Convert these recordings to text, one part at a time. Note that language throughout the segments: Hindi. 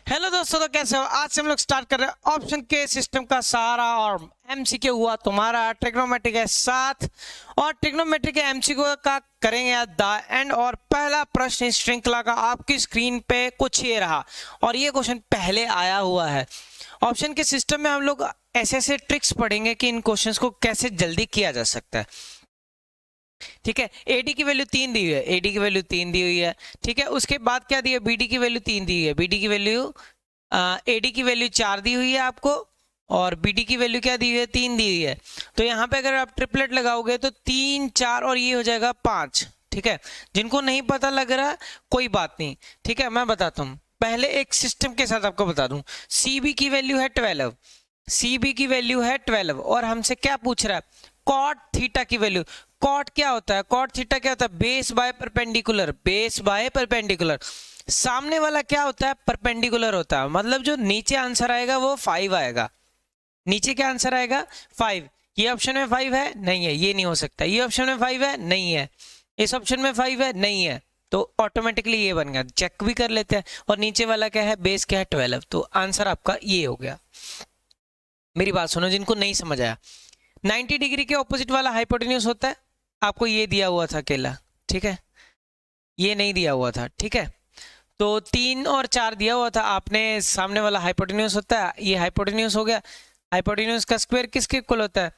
हेलो दोस्तों, तो कैसे हो? आज से हम लोग स्टार्ट कर रहे हैं ऑप्शन के सिस्टम का सारा और एमसीक्यू हुआ तुम्हारा ट्रिग्नोमेट्री के साथ। और ट्रिग्नोमेट्री के एमसीक्यू का करेंगे एट द एंड। और पहला प्रश्न इस श्रृंखला का आपकी स्क्रीन पे कुछ ये रहा, और ये क्वेश्चन पहले आया हुआ है। ऑप्शन के सिस्टम में हम लोग ऐसे ऐसे ट्रिक्स पढ़ेंगे कि इन क्वेश्चंस को कैसे जल्दी किया जा सकता है। ठीक है, एडी की वैल्यू 3 दी हुई है, एडी की वैल्यू 3 दी हुई है। ठीक है, उसके बाद क्या दी है? बीडी की वैल्यू 3 दी हुई है, बीडी की वैल्यू एडी की वैल्यू 4 दी हुई है आपको, और बीडी की वैल्यू क्या दी हुई है? 3 दी हुई है। तो यहाँ पे अगर आप ट्रिपलेट लगाओगे तो 3 4 और ये हो जाएगा 5। ठीक है, जिनको नहीं पता लग रहा कोई बात नहीं। ठीक है, मैं बताता हूँ। पहले एक सिस्टम के साथ आपको बता दूं। सीबी की वैल्यू है 12, सीबी की वैल्यू है 12 और हमसे क्या पूछ रहा है? कॉट थीटा की वैल्यू। कॉट क्या होता है? कॉट थीटा क्या होता है? Base by perpendicular, base by perpendicular. सामने वाला क्या होता है? परपेंडिकुलर होता है, मतलब जो नीचे आंसर आएगा वो 5 आएगा। नीचे क्या आंसर आएगा? 5। ये ऑप्शन में 5 है? नहीं है, ये नहीं हो सकता। ये ऑप्शन में 5 है? नहीं है। इस ऑप्शन में 5 है? नहीं है। तो ऑटोमेटिकली ये बन गया। चेक भी कर लेते हैं। और नीचे वाला क्या है? बेस क्या है? 12। तो आंसर आपका ये हो गया। मेरी बात सुनो जिनको नहीं समझ आया। 90 डिग्री के ऑपोजिट वाला हाइपोटेन्यूज होता है, आपको ये दिया हुआ था अकेला। ठीक है, ये नहीं दिया हुआ था। ठीक है, तो 3 और 4 दिया हुआ था आपने। सामने वाला हाइपोटेन्यूज होता है, ये हाइपोटेन्यूज हो गया। हाइपोटेन्यूज का स्क्वायर किसके इक्वल होता है?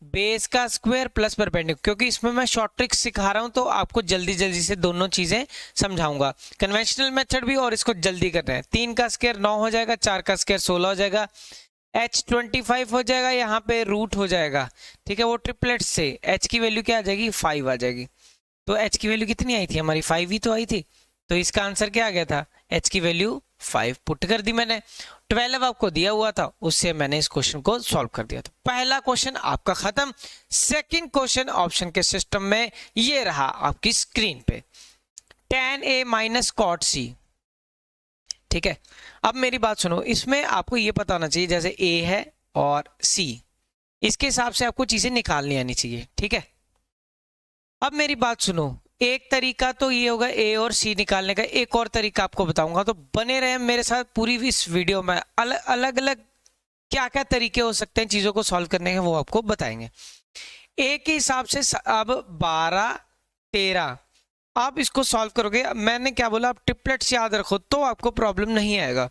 बेस का स्क्वायर प्लस परपेंडिकुलर। क्योंकि इसमें मैं शॉर्ट ट्रिक सिखा रहा हूं तो आपको जल्दी जल्दी से दोनों चीजें समझाऊंगा। कन्वेंशनल मेथड भी और इसको जल्दी करना है। 3 का स्क्वायर 9 हो जाएगा, 4 का स्क्वायर 16 हो जाएगा, h 25 हो जाएगा, यहाँ पे रूट हो जाएगा। ठीक है, वो ट्रिपलेट से h की वैल्यू क्या आ जाएगी? 5 आ जाएगी। तो h की वैल्यू कितनी आई थी हमारी? 5 ही तो आई थी। तो इसका आंसर क्या आ गया था? h की वैल्यू 5 पुट कर दी मैंने। 12 आपको दिया हुआ था, उससे मैंने इस क्वेश्चन को सॉल्व कर दिया था। पहला क्वेश्चन आपका खत्म। सेकंड क्वेश्चन ऑप्शन के सिस्टम में ये रहा आपकी स्क्रीन पे, tan a minus cot c। ठीक है, अब मेरी बात सुनो। इसमें आपको ये पता होना चाहिए, जैसे a है और c, इसके हिसाब से आपको चीजें निकालनी आनी चाहिए। ठीक है, अब मेरी बात सुनो। एक तरीका तो ये होगा ए और सी निकालने का, एक और तरीका आपको बताऊंगा, तो बने रहे मेरे साथ पूरी इस वीडियो में। अलग अलग क्या क्या तरीके हो सकते हैं चीजों को सॉल्व करने के, वो आपको बताएंगे। ए के हिसाब से अब 12 13 आप इसको सॉल्व करोगे। मैंने क्या बोला? आप ट्रिपलेट्स याद रखो तो आपको प्रॉब्लम नहीं आएगा।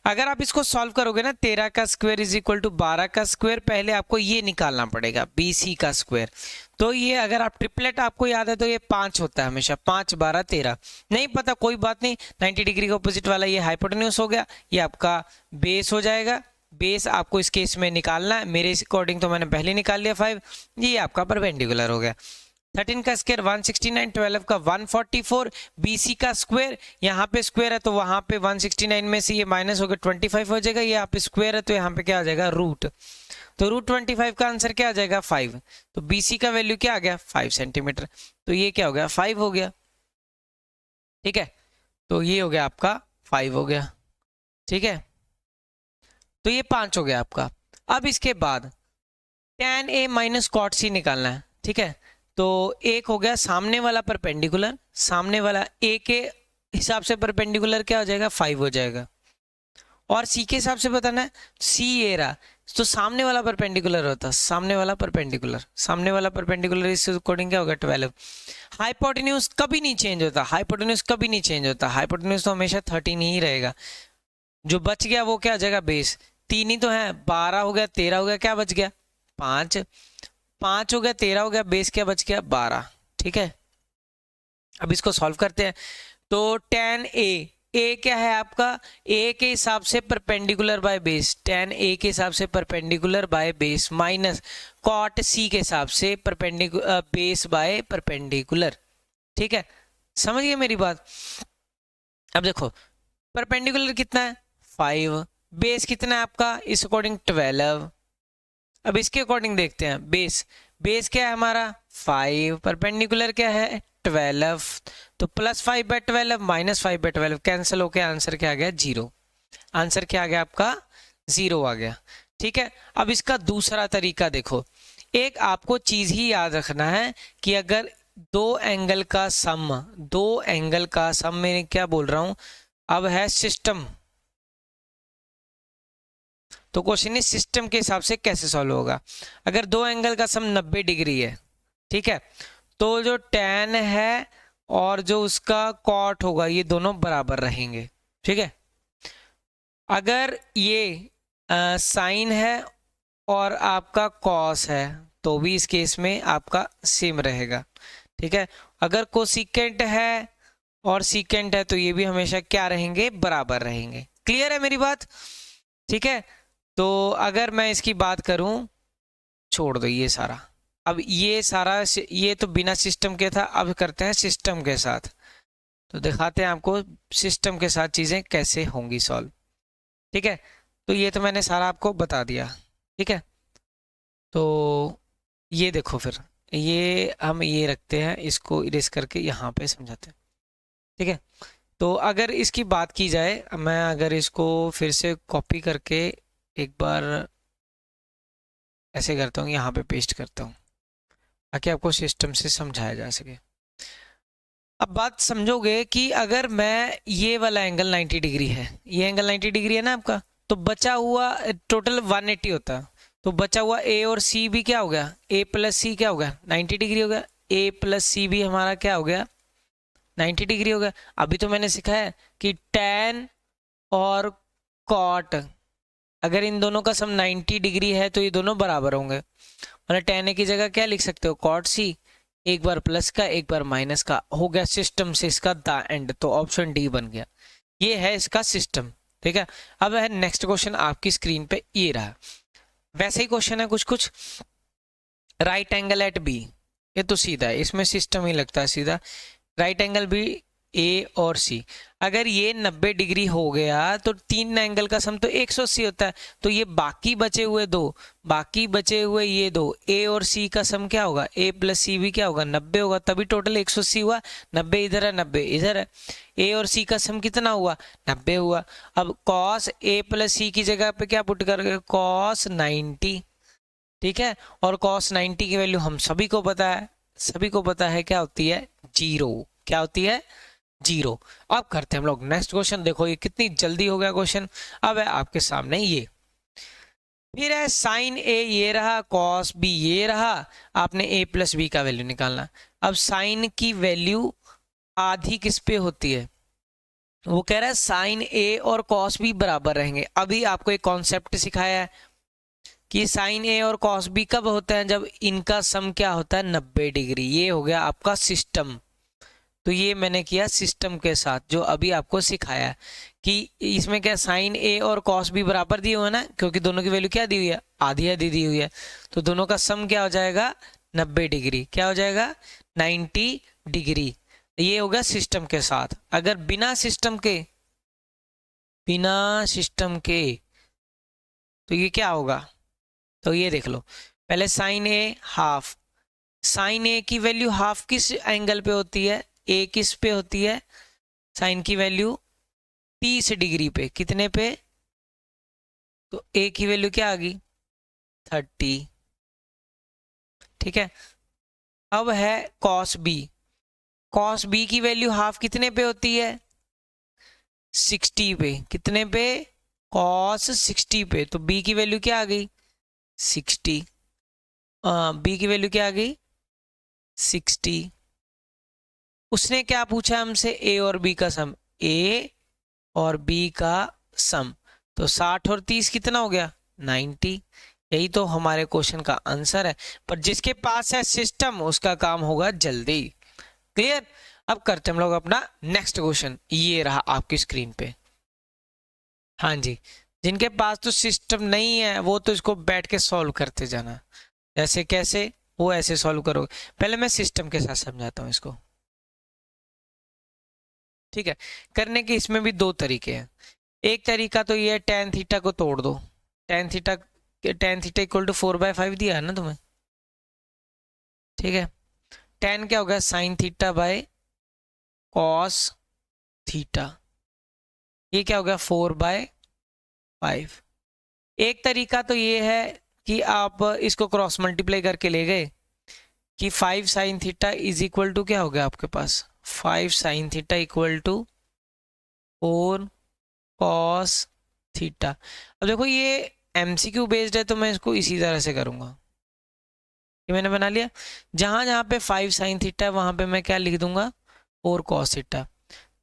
अगर आप इसको सॉल्व करोगे ना, 13 का स्क्वायर इज इक्वल टू 12 का स्क्वायर, पहले आपको ये निकालना पड़ेगा BC का स्क्वायर। तो ये अगर आप ट्रिपलेट आपको याद है तो ये 5 होता है हमेशा, 5 12 13। नहीं पता कोई बात नहीं, 90 डिग्री का ऑपोजिट वाला ये हाइपोटेन्यूज हो गया, ये आपका बेस हो जाएगा। बेस आपको इस केस में निकालना है, मेरे अकॉर्डिंग तो मैंने पहले निकाल लिया 5। ये आपका परपेंडिकुलर हो गया। 13 का स्क्वायर 169, 12 का 144, BC का स्क्वायर, यहाँ पे स्क्वायर है तो वहां पे 169 में से ये माइनस होकर 25 हो जाएगा। ये यहाँ पे स्क्वायर है तो यहाँ पे क्या आ जाएगा? रूट। तो रूट 25 का आंसर क्या आ जाएगा? 5। तो BC का वैल्यू क्या आ गया? 5 सेंटीमीटर। तो ये क्या हो गया? 5 हो गया। ठीक है, तो ये हो गया आपका 5 हो गया। ठीक है, तो ये 5 हो गया आपका। अब इसके बाद tan a minus cot C निकालना है। ठीक है, तो एक हो गया सामने वाला परपेंडिकुलर, सामने वाला a के हिसाब से परपेंडिकुलर क्या हो जाएगा? 5 हो जाएगा। और c के हिसाब से बताना है, c ये रहा, तो सामने वाला परपेंडिकुलर होता है, सामने वाला परपेंडिकुलर, सामने वाला परपेंडिकुलर, इस अकॉर्डिंग क्या होगा? 12। हाइपोटेन्यूज कभी नहीं चेंज होता, हाइपोटेन्यूज कभी नहीं चेंज होता, हाइपोटेन्यूज तो हमेशा 13 ही रहेगा। जो बच गया वो क्या हो जाएगा? बेस। 3 ही तो है, 12 हो गया, 13 हो गया, क्या बच गया? 5। 5 हो गया, 13 हो गया, बेस क्या बच गया? 12। ठीक है, अब इसको सॉल्व करते हैं। तो tan a क्या है आपका? a के हिसाब से perpendicular by base, tan a के हिसाब से perpendicular by base, minus cot c के हिसाब से परपेंडिकुलर बेस बाय परपेंडिकुलर। ठीक है, समझ गए मेरी बात? अब देखो परपेंडिकुलर कितना है? 5। बेस कितना है आपका? इस अकॉर्डिंग 12। अब इसके अकॉर्डिंग देखते हैं। बेस, बेस क्या है हमारा? 5। परपेंडिकुलर क्या है? 12। तो plus 5 by 12 minus 5 by 12 cancel होके आंसर क्या आ गया? 0। आंसर क्या आ गया आपका? 0 आ गया। ठीक है, अब इसका दूसरा तरीका देखो। एक आपको चीज ही याद रखना है कि अगर दो एंगल का सम, दो एंगल का सम, मैं क्या बोल रहा हूं अब, है सिस्टम। तो क्वेश्चन इस सिस्टम के हिसाब से कैसे सॉल्व होगा। अगर दो एंगल का सम 90 डिग्री है, ठीक है, तो जो tan है और जो उसका cot होगा ये दोनों बराबर रहेंगे, ठीक है। अगर ये साइन है और आपका कॉस है तो भी इस केस में आपका सेम रहेगा, ठीक है। अगर कोसिकेंट है और सीकेंट है तो ये भी हमेशा क्या रहेंगे, बराबर रहेंगे। क्लियर है मेरी बात, ठीक है। तो अगर मैं इसकी बात करूं, छोड़ दो ये सारा, अब ये सारा, ये तो बिना सिस्टम के था, अब करते हैं सिस्टम के साथ। तो दिखाते हैं आपको सिस्टम के साथ चीजें कैसे होंगी सॉल्व, ठीक है। तो ये तो मैंने सारा आपको बता दिया, ठीक है। तो ये देखो, फिर ये हम ये रखते हैं, इसको इरेज करके यहाँ पे समझाते हैं, ठीक है। तो अगर इसकी बात की जाए, मैं अगर इसको फिर से कॉपी करके एक बार ऐसे करता हूँ, यहाँ पे पेस्ट करता हूँ ताकि आपको सिस्टम से समझाया जा सके। अब बात समझोगे कि अगर मैं ये वाला एंगल 90 डिग्री है, ये एंगल 90 डिग्री है ना आपका, तो बचा हुआ टोटल 180 होता है, तो बचा हुआ ए और सी भी क्या हो गया, ए प्लस सी क्या हो गया, 90 डिग्री हो गया। ए प्लस सी भी हमारा क्या हो गया, 90 डिग्री हो गया। अभी तो मैंने सिखाया कि tan और cot, अगर इन दोनों का सम 90 डिग्री है तो ये दोनों बराबर होंगे, मतलब tan a की जगह क्या लिख सकते हो, cot c, एक बार प्लस का एक बार माइनस का, हो गया सिस्टम से इसका द एंड, तो ऑप्शन डी बन गया। ये है इसका सिस्टम, ठीक है। अब है नेक्स्ट क्वेश्चन आपकी स्क्रीन पे, ये रहा, वैसे ही क्वेश्चन है कुछ कुछ। राइट एंगल एट बी, ये तो सीधा है, इसमें सिस्टम ही लगता है सीधा। राइट एंगल बी ए और सी, अगर ये 90 डिग्री हो गया तो तीन एंगल का सम तो 180 होता है, तो ये बाकी बचे हुए ये दो ए और सी का सम क्या होगा, ए प्लस सी भी क्या होगा, 90 होगा, तभी टोटल 180 हुआ। 90 इधर है, 90 इधर है, ए और सी का सम कितना हुआ, 90 हुआ। अब कॉस ए प्लस सी की जगह पे क्या पुट करोगे, कॉस 90, ठीक है। और कॉस 90 की वैल्यू हम सभी को पता है क्या होती है, जीरो, क्या होती है, जीरो। अब करते हैं हम लोग नेक्स्ट क्वेश्चन, देखो ये कितनी जल्दी हो गया क्वेश्चन। अब है आपके सामने ये, फिर है साइन ए ये रहा, कॉस बी ये रहा, आपने ए प्लस बी का वैल्यू निकालना। अब साइन की वैल्यू आधी किस पे होती है, वो कह रहा है साइन ए और कॉस बी बराबर रहेंगे। अभी आपको एक कॉन्सेप्ट सिखाया है कि साइन ए और कॉस बी कब होता है, जब इनका सम क्या होता है, 90 डिग्री। ये हो गया आपका सिस्टम। तो ये मैंने किया सिस्टम के साथ, जो अभी आपको सिखाया कि इसमें क्या साइन ए और कॉस बी बराबर दिए हुए हैं ना, क्योंकि दोनों की वैल्यू क्या दी हुई है, आधी आधी दी हुई है, तो दोनों का सम क्या हो जाएगा, 90 डिग्री। क्या हो जाएगा, 90 डिग्री। ये हो गया सिस्टम के साथ। अगर बिना सिस्टम के तो ये क्या होगा, तो ये देख लो, पहले साइन ए हाफ, साइन ए की वैल्यू हाफ किस एंगल पे होती है, ए किस पे होती है, साइन की वैल्यू 30 डिग्री पे, कितने पे, तो ए की वैल्यू क्या आ गई, 30, ठीक है। अब है कॉस बी की वैल्यू हाफ कितने पे होती है, 60 पे, कितने पे, कॉस 60 पे, तो बी की वैल्यू क्या आ गई, 60, बी की वैल्यू क्या आ गई, 60। उसने क्या पूछा हमसे, ए और बी का सम, ए और बी का सम, तो 60 और 30 कितना हो गया, 90। यही तो हमारे क्वेश्चन का आंसर है। पर जिसके पास है सिस्टम उसका काम होगा जल्दी। क्लियर। अब करते हम लोग अपना नेक्स्ट क्वेश्चन, ये रहा आपकी स्क्रीन पे। हाँ जी, जिनके पास तो सिस्टम नहीं है वो तो इसको बैठ के सॉल्व करते जाना, जैसे कैसे वो ऐसे सॉल्व करोगे। पहले मैं सिस्टम के साथ समझाता हूँ इसको, ठीक है। करने के इसमें भी दो तरीके हैं। एक तरीका तो ये है, tan थीटा को तोड़ दो, tan थीटा इक्वल टू 4/5 दिया है ना तुम्हें, ठीक है। tan क्या हो गया, sine theta by cos theta, ये क्या हो गया, 4/5। एक तरीका तो ये है कि आप इसको क्रॉस मल्टीप्लाई करके ले गए कि 5 sine theta is equal to क्या हो गया आपके पास, 5 sine theta equal to 4 cos theta. अब देखो ये एमसीक्यू बेस्ड है तो मैं इसको इसी तरह से करूंगा। ये मैंने बना लिया। जहां जहां पे 5 साइन थीटा है वहां पे मैं क्या लिख दूंगा, 4 कॉस थीटा।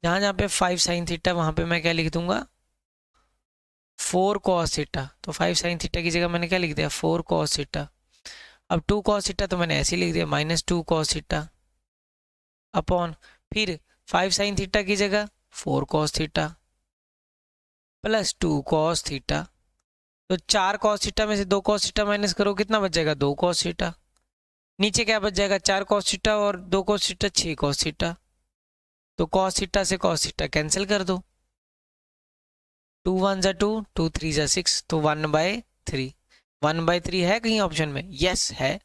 जहां जहां पे 5 साइन थीटा वहां पे मैं क्या लिख दूंगा, 4 कॉस थीटा। तो 5 साइन थीटा की जगह मैंने क्या लिख दिया, 4 कॉस थीटा। अब 2 कॉस थीटा तो मैंने ऐसे ही लिख दिया, -2 कॉस थीटा अपॉन फिर 5 साइन थीटा की जगह 4 cos theta plus 2 cos theta. तो 4 कॉस थीटा में से 2 कॉस थीटा माइनस करो, कितना बच जाएगा, 2 कॉस थीटा। नीचे क्या बच जाएगा, 4 कॉस थीटा और 2 कॉस थीटा, 6 कॉस थीटा। तो कॉस थीटा से कॉस थीटा कैंसिल कर दो, 2 1 जा 2, 2 3 जा 6, तो 1/3। 1/3 है कहीं ऑप्शन में, यस है।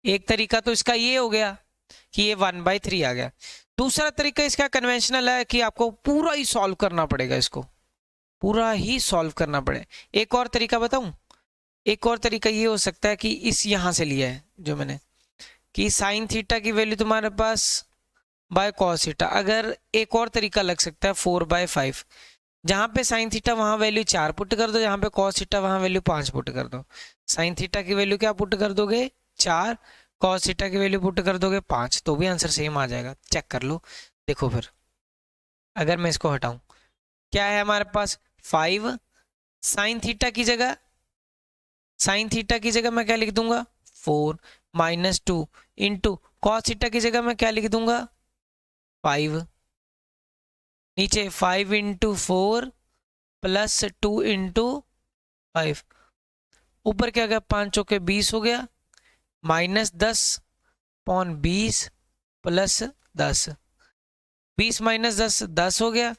एक तरीका तो इसका ये हो गया कि ये 1/3 आ गया। दूसरा तरीका इसका कन्वेंशनल है कि आपको पूरा ही सॉल्व करना पड़ेगा, इसको पूरा ही सॉल्व करना पड़े। एक और तरीका बताऊं, एक और तरीका ये हो सकता है कि इस यहां से लिया है जो मैंने, कि साइन थीटा की वैल्यू तुम्हारे पास बाय कॉस थीटा। अगर एक और तरीका लग सकता है 4/5, जहां पे साइन थीटा वहां वैल्यू 4 पुट कर दो, जहां पे कॉस थीटा वहां वैल्यू 5 पुट कर दो। साइन थीटा की वैल्यू क्या पुट कर दोगे, 4, कॉस थीटा की वैल्यू पुट कर दोगे 5, तो भी आंसर सेम आ जाएगा। चेक कर लो, देखो फिर अगर मैं इसको हटाऊं, क्या है हमारे पास, 5 साइन थीटा की जगह, साइन थीटा की जगह मैं क्या लिख दूंगा, 4 -2 इंटू कॉस थीटा की जगह मैं क्या लिख दूंगा, 5। नीचे 5 इंटू 4 प्लस 2 इंटू 5, ऊपर क्या गया, 5 चौके 20 हो गया, -10 पॉन 20 प्लस 10, 20 - 10 10 हो गया,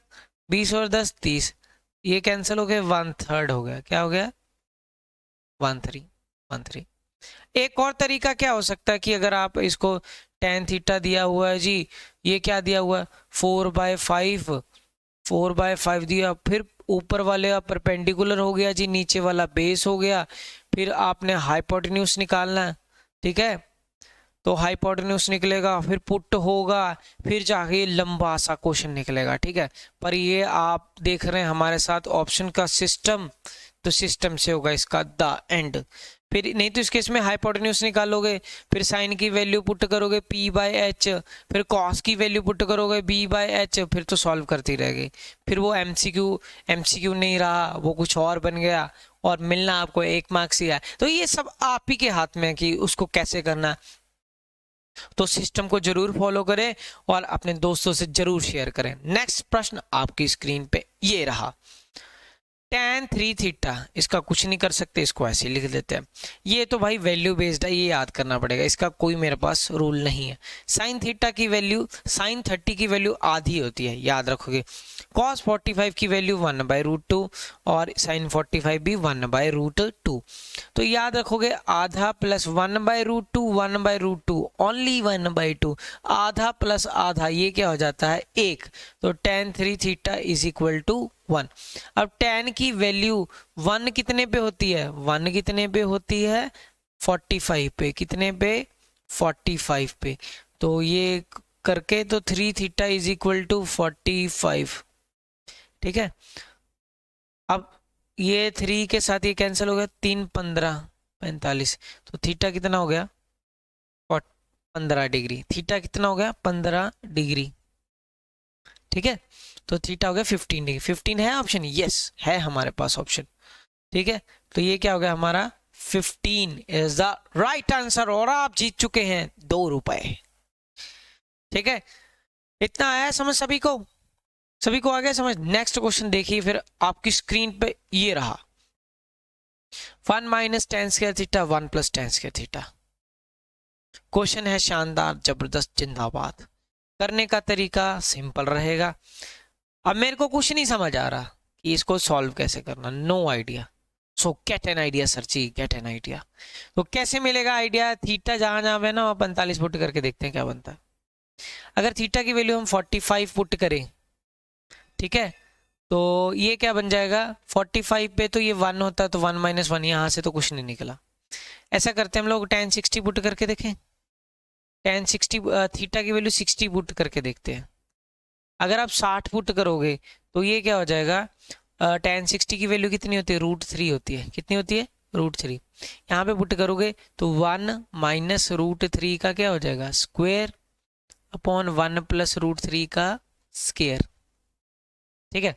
20 और 10 30, ये कैंसिल हो गया, 1/3 हो गया। क्या हो गया, 1/3। एक और तरीका क्या हो सकता है कि अगर आप इसको tan थीटा दिया हुआ है जी, ये क्या दिया हुआ है 4/5, 4/5 दिया, फिर ऊपर वाले का परपेंडिकुलर हो गया जी, नीचे वाला बेस हो गया, फिर आपने हाइपोटेन्यूज निकालना है, ठीक है। तो हाइपोटेन्यूज निकलेगा, फिर पुट होगा, फिर जाके लंबा सा क्वेश्चन निकलेगा, ठीक है। पर ये आप देख रहे हैं हमारे साथ ऑप्शन का सिस्टम, तो सिस्टम से होगा इसका द एंड। फिर नहीं तो इस केस में हाइपोटेन्यूज निकालोगे, फिर साइन की वैल्यू पुट करोगे p/h, फिर कॉस की वैल्यू पुट करोगे b/h, फिर तो सॉल्व करती रहेगी। फिर वो एमसीक्यू नहीं रहा, वो कुछ और बन गया और मिलना आपको 1 मार्क्स ही है। तो ये सब आप ही के हाथ में है कि उसको कैसे करना। तो सिस्टम को जरूर फॉलो करें और अपने दोस्तों से जरूर शेयर करें। नेक्स्ट प्रश्न आपकी स्क्रीन पे ये रहा, tan 3 थीटा, इसका कुछ नहीं कर सकते, इसको ऐसे लिख देते हैं। ये तो भाई वैल्यू बेस्ड है, ये याद करना पड़ेगा, इसका कोई मेरे पास रूल नहीं है। साइन थीटा की वैल्यू, साइन 30 की वैल्यू आधी होती है, याद रखोगे। cos 45 की वैल्यू 1/√2 और साइन 45 भी 1/√2। तो याद रखोगे आधा प्लस 1/√2, 1/√2 ओनली 1/2, आधा प्लस आधा ये क्या हो जाता है 1। तो tan 3 theta is equal to 1। अब tan की वैल्यू 1 कितने पे होती है, 1 कितने पे होती है 45 पे, कितने पे 45 पे। तो ये करके तो 3 थीटा इज इक्वल टू 45, ठीक है। अब ये 3 के साथ ये कैंसिल हो गया, 3 15 45, तो थीटा कितना हो गया 15 डिग्री, थीटा कितना हो गया 15 डिग्री, ठीक है। तो थीटा हो गया 15 डिग्री। 15 है ऑप्शन, यस है हमारे पास ऑप्शन, ठीक है। तो ये क्या हो गया हमारा 15 इज द राइट आंसर और आप जीत चुके हैं 2 रुपए, ठीक है। इतना आया समझ सभी को, सभी को आ गया समझ। नेक्स्ट क्वेश्चन देखिए फिर आपकी स्क्रीन पे ये रहा, 1 - tan square theta 1 + tan square theta. Question है शानदार, जबरदस्त, जिंदाबाद। करने का तरीका सिंपल रहेगा। अब मेरे को कुछ नहीं समझ आ रहा कि इसको सॉल्व कैसे करना, no idea. So get an idea sir ji, get an idea. तो कैसे मिलेगा आइडिया, थीटा जहां जहां है ना 45 पुट करके देखते हैं क्या बनता है। अगर थीटा की वैल्यू हम 45 पुट करें, ठीक है, तो ये क्या बन जाएगा 45 पे, तो ये 1 होता है, तो 1 - 1 यहाँ से तो कुछ नहीं निकला। ऐसा करते हैं हम लोग tan 60 पुट करके देखें, tan 60 थीटा की वैल्यू 60 पुट करके देखते हैं। अगर आप 60 पुट करोगे तो ये क्या हो जाएगा tan 60 की वैल्यू कितनी होती है, √3 होती है। कितनी होती है, √3। यहाँ पे पुट करोगे तो 1 माइनस √3 का क्या हो जाएगा, स्क्वायर अपॉन 1 प्लस √3 का स्क्वायर। ठीक है,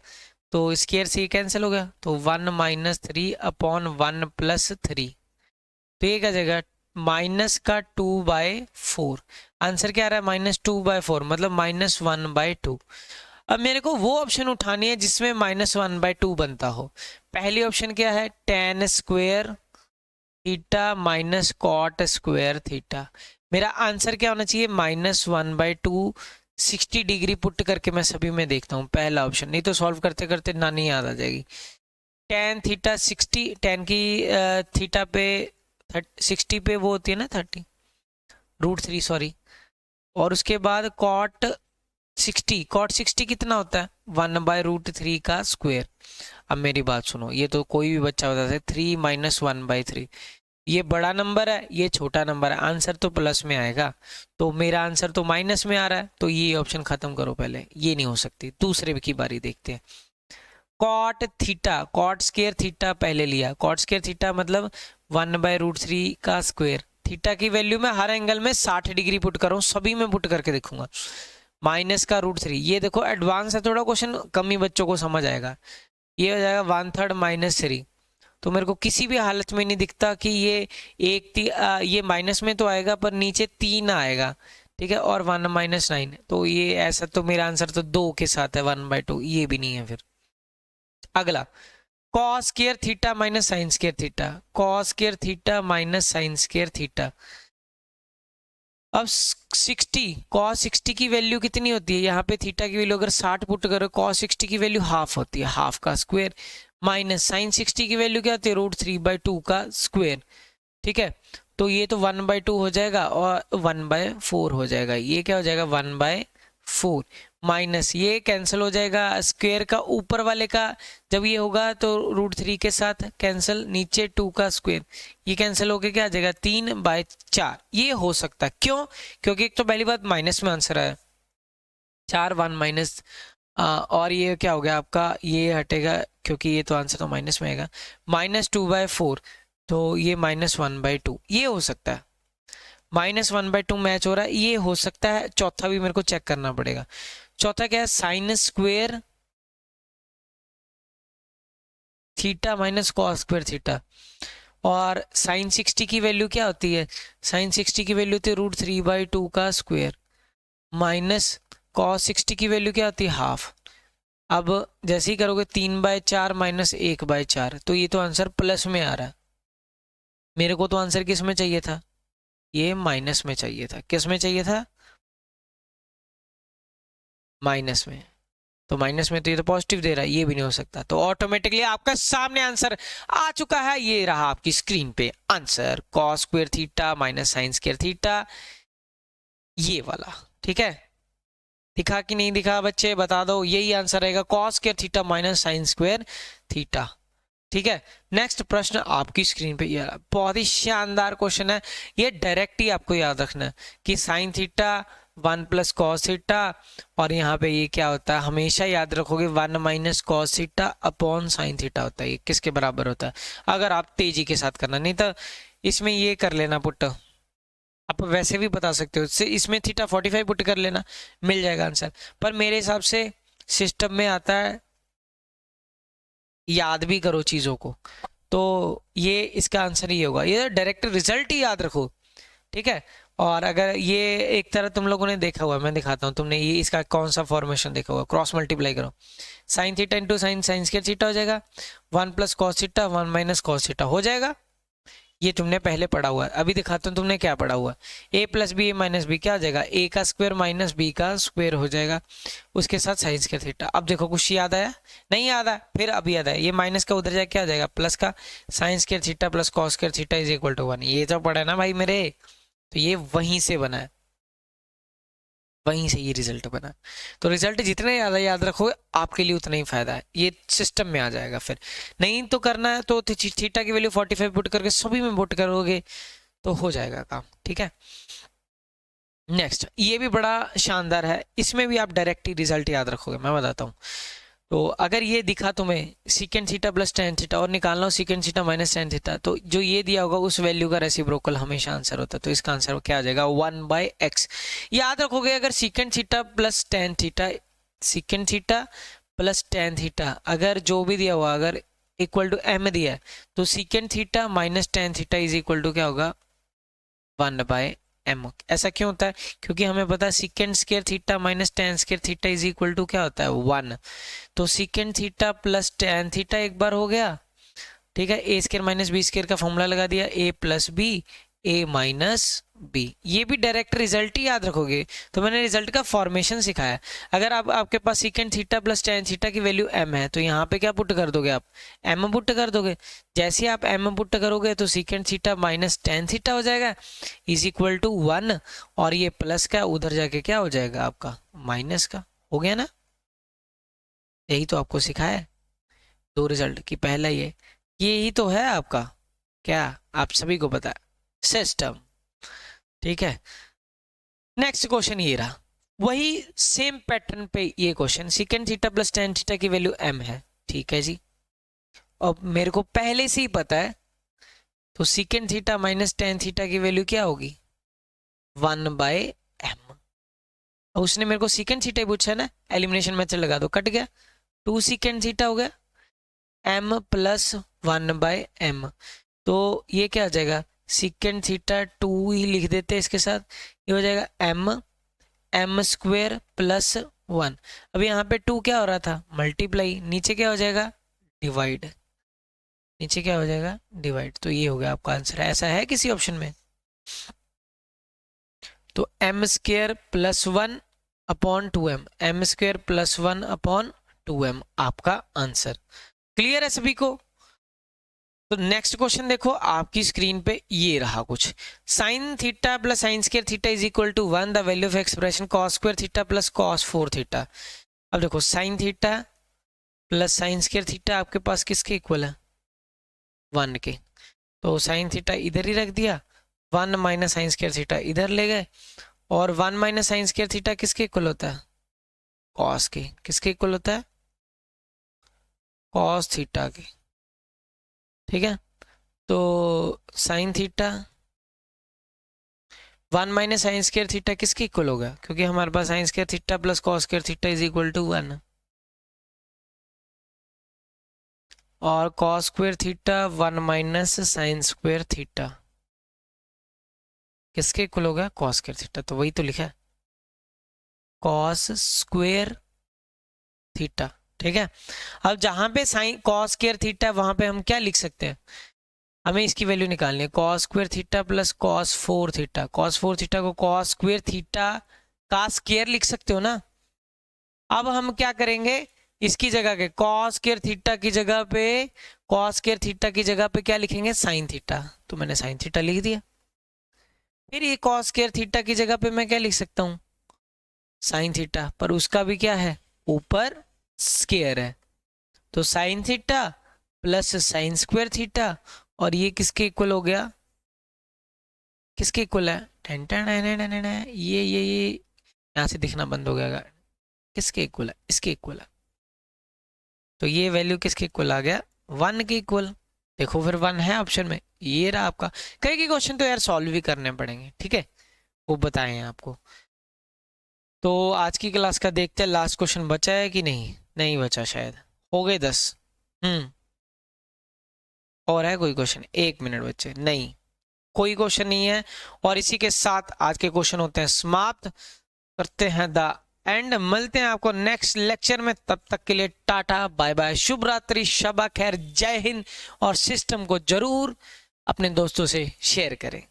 तो स्क्वायर से कैंसिल हो गया, तो 1 माइनस 3 अपॉन 1 प्लस 3, तो ये क्या जाएगा, माइनस का 2/4। आंसर क्या आ रहा है, -2/4, मतलब -1/2। अब मेरे को वो ऑप्शन उठानी है जिसमें -1/2 बनता हो। पहली ऑप्शन क्या है, tan square theta minus cot square theta. मेरा आंसर क्या होना चाहिए, -1/2। 60 डिग्री पुट करके मैं सभी में देखता हूँ, पहला ऑप्शन, नहीं तो सॉल्व करते करते नानी याद आ जाएगी। tan थीटा 60, tan की थीटा पे 60 पे वो होती है ना 30 √3 सॉरी, और उसके बाद कॉट 60 कितना होता है, 1/√3 का स्क्वायर। अब मेरी बात सुनो, ये तो कोई भी बच्चा बता सकता है, 3 माइनस 1/3, ये बड़ा नंबर है, ये छोटा नंबर है, आंसर तो प्लस में आएगा, तो मेरा आंसर तो माइनस में आ रहा है, तो ये ऑप्शन खत्म करो पहले, ये नहीं हो सकती। दूसरे की बारी देखते हैं। Cot theta, cot square theta पहले लिया, कॉट स्क्वायर थीटा मतलब 1/√3 का स्क्वायर। थीटा की वैल्यू में हर एंगल में 60 डिग्री पुट कर रहा हूँ, सभी में पुट करके देखूंगा। माइनस का √3, ये देखो एडवांस है थोड़ा क्वेश्चन, कम ही बच्चों को समझ आएगा। ये हो जाएगा 1/3 - 3, तो मेरे को किसी भी हालत में नहीं दिखता कि ये ये माइनस में तो आएगा पर नीचे 3 आएगा। ठीक है, और 1 - 9, तो ये ऐसा, तो मेरा आंसर तो 2 के साथ है, 1/2, ये भी नहीं है। फिर अगला, cos square theta minus sine square theta, cos square theta minus sine square theta. अब 60, cos 60 की वैल्यू कितनी होती है, यहाँ पे थीटा की वैल्यू अगर 60 पुट करो, cos 60 की वैल्यू हाफ होती है, हाफ का स्क्वायर, माइनस साइन 60 की वैल्यू क्या होती है, √3/2 का स्क्वायर। ठीक है, तो ये तो 1/2 हो जाएगा और 1/4 हो जाएगा, ये क्या हो जाएगा, 1/4, माइनस ये कैंसिल हो जाएगा, स्क्वायर का ऊपर वाले का जब ये होगा तो √3 के साथ कैंसिल, नीचे 2 का स्क्वायर, ये कैंसिल होके क्या आ जाएगा, 3/4। ये हो सकता है, क्यों, क्योंकि एक तो पहली बात माइनस में आंसर है, 4 1 माइनस, और ये क्या हो गया आपका, ये हटेगा क्योंकि ये तो आंसर तो माइनस में आएगा, -2/4, तो ये -1/2, ये हो सकता है। -1/2 मैच हो रहा है, ये हो सकता है। चौथा भी मेरे को चेक करना पड़ेगा। चौथा क्या है, sign square theta minus cos square theta, और साइन 60 की वैल्यू क्या होती है, साइन 60 की वैल्यू होती है √3/2 का स्क्वायर, माइनस कॉस 60 की वैल्यू क्या होती है, हाफ। अब जैसे ही करोगे 3/4 माइनस 1/4, तो ये तो आंसर प्लस में आ रहा है। मेरे को तो आंसर किस में चाहिए था, ये माइनस में चाहिए था। किस में चाहिए था, माइनस में। तो माइनस में तो ये तो पॉजिटिव दे रहा है, ये भी नहीं हो सकता। तो ऑटोमेटिकली आपका सामने आंसर आ चुका है, ये रहा आपकी स्क्रीन पे answer, cos square theta minus sine square theta, ये वाला। ठीक है, दिखा कि नहीं दिखा बच्चे, बता दो। यही आंसर रहेगा, cos square theta minus sine square theta. ठीक है, नेक्स्ट प्रश्न आपकी स्क्रीन पे, ये बहुत ही शानदार क्वेश्चन है। ये डायरेक्ट ही आपको याद रखना है कि sign theta 1 plus cos theta, और यहाँ पे ये क्या होता है, हमेशा याद रखोगे 1 minus cos theta upon sine theta होता है। ये किसके बराबर होता है, अगर आप तेजी के साथ करना, नहीं तो इसमें ये कर लेना पुट, आप वैसे भी बता सकते हो, इसमें थीटा 45 पुट कर लेना, मिल जाएगा आंसर। पर मेरे हिसाब से सिस्टम में आता है याद भी करो चीज़ों को, तो ये इसका आंसर ही होगा। ये डायरेक्ट रिजल्ट ही याद रखो। ठीक है, और अगर ये एक तरह तुम लोगों ने देखा हुआ है, मैं दिखाता हूँ, तुमने ये इसका कौन सा फॉर्मेशन देखा हुआ, क्रॉस मल्टीप्लाई करो, sine theta into sine square theta हो जाएगा, 1 plus cos theta 1 minus cos theta हो जाएगा। ये तुमने पहले पढ़ा हुआ है। अभी दिखाता हूँ तुमने क्या पढ़ा हुआ है, a plus B A minus B क्या हो जाएगा, a का स्क्वायर माइनस b का स्क्वायर हो जाएगा, उसके साथ साइन स्क्वायर थीटा। अब देखो कुछ याद आया, नहीं याद आया, फिर अब याद आया, ये माइनस का उधर जाए क्या हो जाएगा, प्लस का sine square theta plus cos square theta is equal to 1। ये तो पढ़ा है ना भाई मेरे, तो ये वहीं से बना है, वहीं से ये रिजल्ट बना। तो रिजल्ट जितने ज़्यादा याद रखोगे आपके लिए उतना ही फायदा है, ये सिस्टम में आ जाएगा। फिर नहीं तो करना है तो थीटा की वैल्यू 45 पुट करके सभी में पुट करोगे तो हो जाएगा काम। ठीक है, नेक्स्ट ये भी बड़ा शानदार है, इसमें भी आप डायरेक्ट ही रिजल्ट याद रखोगे, मैं बताता हूँ। तो अगर ये दिखा तुम्हें secant theta plus tan theta और निकालना हो secant theta minus tan theta, तो जो ये दिया होगा उस वैल्यू का रेसिप्रोकल हमेशा आंसर होता है। तो इसका आंसर क्या आ जाएगा 1/x। याद रखोगे अगर secant theta plus tan theta, secant theta plus tan theta अगर जो भी दिया हुआ अगर इक्वल टू m दिया है तो secant theta minus tan theta is equal to क्या होगा 1/m। ऐसा क्यों होता है? क्योंकि हमें पता है secant square theta minus tan square theta is equal to क्या होता है 1। तो secant theta plus tan theta एक बार हो गया, ठीक है, A square minus B square का फॉर्मूला लगा दिया, a plus B a minus B. ये भी डायरेक्ट रिजल्ट ही याद रखोगे, तो मैंने रिजल्ट का फॉर्मेशन सिखाया। अगर आपके पास secant theta plus tan theta की वैल्यू m है तो यहाँ पे क्या पुट कर दोगे आप m पुट कर दोगे। जैसे आप m पुट करोगे तो secant theta minus tan theta हो जाएगा इज इक्वल टू 1 और ये प्लस का उधर जाके क्या हो जाएगा आपका माइनस का। हो गया ना? यही तो आपको सिखाया है दो रिजल्ट की। पहला यही तो है आपका, क्या आप सभी को पता है सिस्टम, ठीक है। नेक्स्ट क्वेश्चन ये रहा, वही सेम पैटर्न पे ये question, secant theta plus tan theta की वैल्यू m है, ठीक है जी, और मेरे को पहले से ही पता है तो secant theta minus tan theta की वैल्यू क्या होगी 1/m। और उसने मेरे को सीकेंट थीटा पूछा ना, एलिमिनेशन मेथड लगा दो, कट गया, 2 सीकेंट थीटा हो गया m प्लस 1/m। तो ये क्या हो जाएगा सीकेंट थीटा 2 ही लिख देते हैं इसके साथ, ये हो जाएगा m स्क्वायर प्लस 1। अब यहाँ पे 2 क्या हो रहा था मल्टीप्लाई, नीचे क्या हो जाएगा डिवाइड, नीचे क्या हो जाएगा डिवाइड। तो ये हो गया आपका आंसर। ऐसा है किसी ऑप्शन में? तो m square plus 1 upon 2m, m square plus 1 upon 2m आपका आंसर। क्लियर है सभी को? तो नेक्स्ट क्वेश्चन देखो आपकी स्क्रीन पे, ये रहा कुछ, sine theta plus sine square theta is equal to 1, the value of expression cos square theta plus cos 4 theta. अब देखो sine theta plus sine square theta आपके पास किसके इक्वल है 1 के, तो साइन थीटा इधर ही रख दिया, 1 माइनस साइन स्क्वायर थीटा इधर ले गए, और 1 माइनस साइन स्क्वायर थीटा किसके इक्वल होता है कॉस के, किसके इक्वल होता है कॉस थीटा के, ठीक है। तो sine theta 1 minus sine square theta किसके इक्वल होगा, क्योंकि हमारे पास sine square theta plus cos square theta is equal to 1, और cos square theta 1 minus sine square theta किसके इक्वल होगा कॉस स्क्वायर थीटा। तो वही तो लिखा है कॉस स्क्वायर थीटा, ठीक है। अब जहां पे साइन कॉस स्क्वायर थीटा वहां पे हम क्या लिख सकते हैं, हमें इसकी वैल्यू निकालनी है cos square theta plus cos 4 theta. Cos 4 theta को कॉस स्क्वायर थीटा का स्क्वायर लिख सकते हो ना। अब हम क्या करेंगे, इसकी जगह के कॉस स्क्वायर थीटा की जगह पे, कॉस स्क्वायर थीटा की जगह पे क्या लिखेंगे साइन थीटा, तो मैंने साइन थीटा लिख दिया। फिर ये कॉस स्क्वायर थीटा की जगह पे मैं क्या लिख सकता हूँ साइन थीटा, पर उसका भी क्या है ऊपर स्क्वायर है, तो sine theta plus sine square theta, और ये किसके इक्वल हो गया, किसके इक्वल है ये यहाँ से दिखना बंद हो गया, किसके इक्वल है इसके इक्वल है, तो ये वैल्यू किसके इक्वल आ गया 1 के इक्वल। देखो फिर 1 है ऑप्शन में, ये रहा आपका। कई के क्वेश्चन तो यार सॉल्व भी करने पड़ेंगे, ठीक है, वो बताए हैं आपको। तो आज की क्लास का देखते हैं लास्ट क्वेश्चन बचा है कि नहीं, नहीं बचा शायद, हो गए 10। और है कोई क्वेश्चन? 1 मिनट बच्चे, नहीं कोई क्वेश्चन नहीं है। और इसी के साथ आज के क्वेश्चन होते हैं समाप्त, करते हैं द एंड। मिलते हैं आपको नेक्स्ट लेक्चर में, तब तक के लिए टाटा बाय बाय, शुभ रात्रि, शबा खैर, जय हिंद। और सिस्टम को जरूर अपने दोस्तों से शेयर करें।